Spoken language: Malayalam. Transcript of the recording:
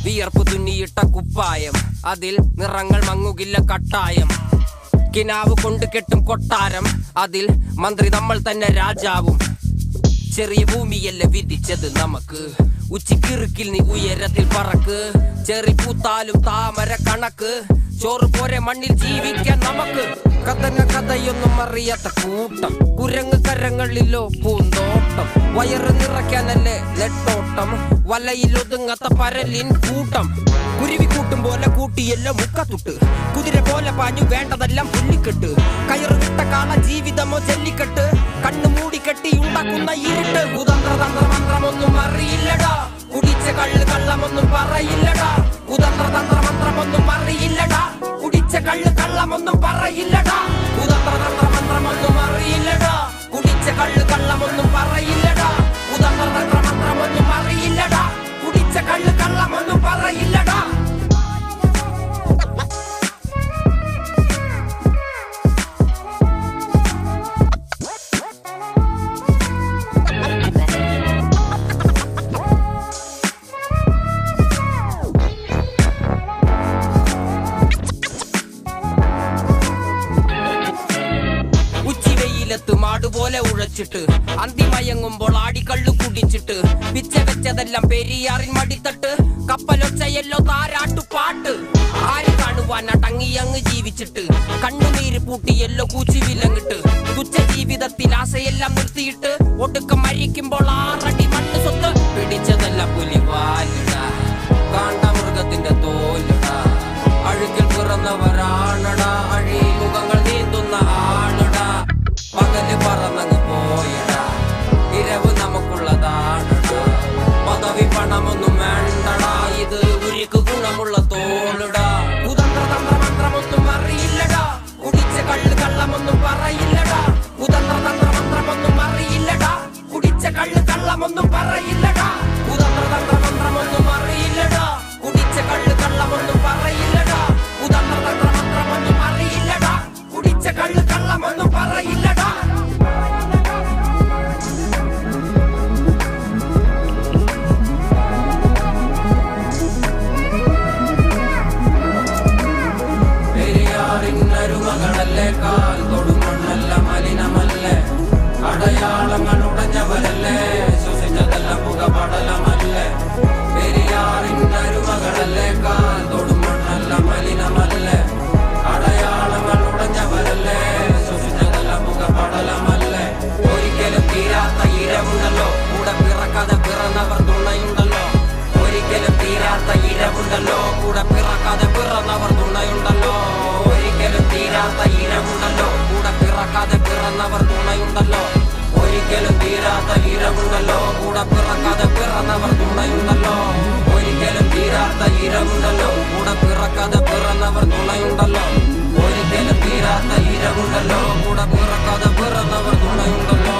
വിയർപ്പ് തുന്നിയിട്ട കുപ്പായം, അതിൽ നിറങ്ങൾ മങ്ങുകില്ല കട്ടായം. കിനാവ് കൊണ്ട് കെട്ടും കൊട്ടാരം, അതിൽ മന്ത്രി നമ്മൾ തന്നെ രാജാവും. ചെറിയ ഭൂമിയല്ല വിധിച്ചത് നമുക്ക്, ഉച്ചിക്കിറുക്കിൽ നീ ഉയരത്തിൽ പറക്ക്. ചെറി പൂത്താലും താമര കണക്ക്, ചോറ് പോരെ മണ്ണിൽ ജീവിക്കാൻ നമുക്ക്. കഥന കഥയൊന്നും അറിയാത്ത കൂട്ടം, കുരങ്ങ് കരങ്ങളിലോ പൂന്തോട്ടം. വയറ് നിറയ്ക്കാനല്ലേ നെട്ടോട്ടം, വലയിലൊതുങ്ങാത്ത പരലിൻ കൂട്ടം. കുരുവി കൂട്ടും പോലെ കൂട്ടിയല്ലോ മുക്കത്തുട്ട്, കുതിര പോലെ പാഞ്ഞു വേണ്ടതെല്ലാം പുല്ലിക്കെട്ട്. കയറ് വിട്ട കാള ജീവിതമോ ജല്ലിക്കെട്ട്, കണ്ണു മൂടിക്കെട്ടി ഉണ്ടാക്കുന്ന ഇരുട്ട്. കുതന്ത്രതന്ത്രമന്ത്രമൊന്നും അറിയില്ലടാ, കുടിച്ച കള്ള് കള്ളമൊന്നും പറയില്ലടാ. കുതന്ത്രതന്ത്രമന്ത്രമൊന്നും അറിയില്ലടാ, കുടിച്ച കള്ള് കള്ളമൊന്നും പറയില്ലടാ. കുതന്ത്രതന്ത്രമന്ത്രമൊന്നും അറിയില്ലടാ, കുടിച്ച കള്ള് കള്ളമൊന്നും പറയില്ലടാ. കുതന്ത്രതന്ത്രമന്ത്രമൊന്നും അറിയില്ലടാ, കുടിച്ച കള്ള് കള്ളമൊന്നും പറയില്ലടാ. മാടുപോലെ ഉഴച്ചിട്ട് അന്തിമയങ്ങുമ്പോൾ ആടിക്കള്ളു കുടിച്ചിട്ട്, പിച്ച വെച്ചതെല്ലാം പെരിയാറിൻ മടിത്തട്ട്. കപ്പലൊച്ചയല്ലോ താരാട്ടുപാട്ട്, ആര് കാണുവാൻ അടങ്ങിയങ്ങ് ജീവിച്ചിട്ട്. കണ്ണുനീര് പൂട്ടിയല്ലോ കൂച്ചി വിലങ്ങിട്ട്, തുച്ഛ ജീവിതത്തിൽ ആശയെല്ലാം നിർത്തിയിട്ട്. ഒടുക്കം മരിക്കുമ്പോൾ 6 അടി മണ്ണ് സ്വത്ത്. പിടിച്ചതെല്ലാം പുലിവാലിടാ, കാണ്ടാമൃഗത്തിന്റെ തോലിടാ. അഴുകിൽ പിറന്നവരാണടാ, അഴിമുഖങ്ങൾ നീന്തുന്ന ആണടാ. പകല് പറന്നങ്ങ് പോയടാ, ഇരവ് നമുക്കുള്ളതാണടാ. പദവി പണമൊന്നും വേണ്ടടാ, ഇത് ഉരുക്ക് ഗുണമുള്ള തോളിടാ. കുതന്ത്രതന്ത്രമന്ത്രമൊന്നും അറിയില്ലടാ, കുടിച്ച കള്ള് കള്ളമൊന്നും പറയില്ലടാ. കുതന്ത്രതന്ത്രമന്ത്രമൊന്നും അറിയില്ലടാ, കുടിച്ച കള്ള് കള്ളമൊന്നും പറയില്ലടാ. കുതന്ത്രതന്ത്രമന്ത്രമൊന്നും അറിയില്ലടാ, കുടിച്ച കള്ള് കള്ളമൊന്നും പറയില്ലടാ. കുതന്ത്രതന്ത്രമന്ത്രമൊന്നും അറിയില്ലടാ, കുടിച്ച കള്ള് കള്ളമൊന്നും പറയില്ലടാ. പെരിയാറിന്നരുമകളല്ലേ, കാൽ തൊടുമണ്ണല്ല മലിനമല്ലേ. അടയാളങ്ങൾ ഉടഞ്ഞവരല്ലേ, ശ്വസിച്ചതെല്ലാം പുകപടലമല്ലേ. പെരിയാറിന്നരുമകളല്ലേ, കാൽ തൊടുമണ്ണല്ല മലിനമല്ലേ. അടയാളങ്ങൾ ഉടഞ്ഞവരല്ലേ, ശ്വസിച്ചതെല്ലാം പുകപടലമല്ലേ. ഒരിക്കലും തീരാത്ത ഇരവുണ്ടല്ലോ, കൂടെ പിറക്കാതെ പിറന്നവർ തുണയുണ്ടല്ലോ. ഒരിക്കലും തീരാത്ത ഇരവുണ്ടല്ലോ, കൂടെ പിറക്കാതെ പിറന്നവർ തുണയുണ്ടല്ലോ. ഒരിക്കലും തീരാത്ത ഇരവുണ്ടല്ലോ, കൂടെ പിറക്കാതെ പിറന്നവർ തുണയുണ്ടല്ലോ. ഒരിക്കലും തീരാത്ത ഇരവുണ്ടല്ലോ, കൂടെ പിറക്കാതെ പിറന്നവർ തുണയുണ്ടല്ലോ. ഒരിക്കലും തീരാത്ത ഇരവുണ്ടല്ലോ, കൂടെ പിറക്കാതെ പിറന്നവർ തുണയുണ്ടല്ലോ. ഒരിക്കലും തീരാത്ത ഇരവുണ്ടല്ലോ, കൂടെ പിറക്കാതെ പിറന്നവർ തുണയുണ്ടല്ലോ.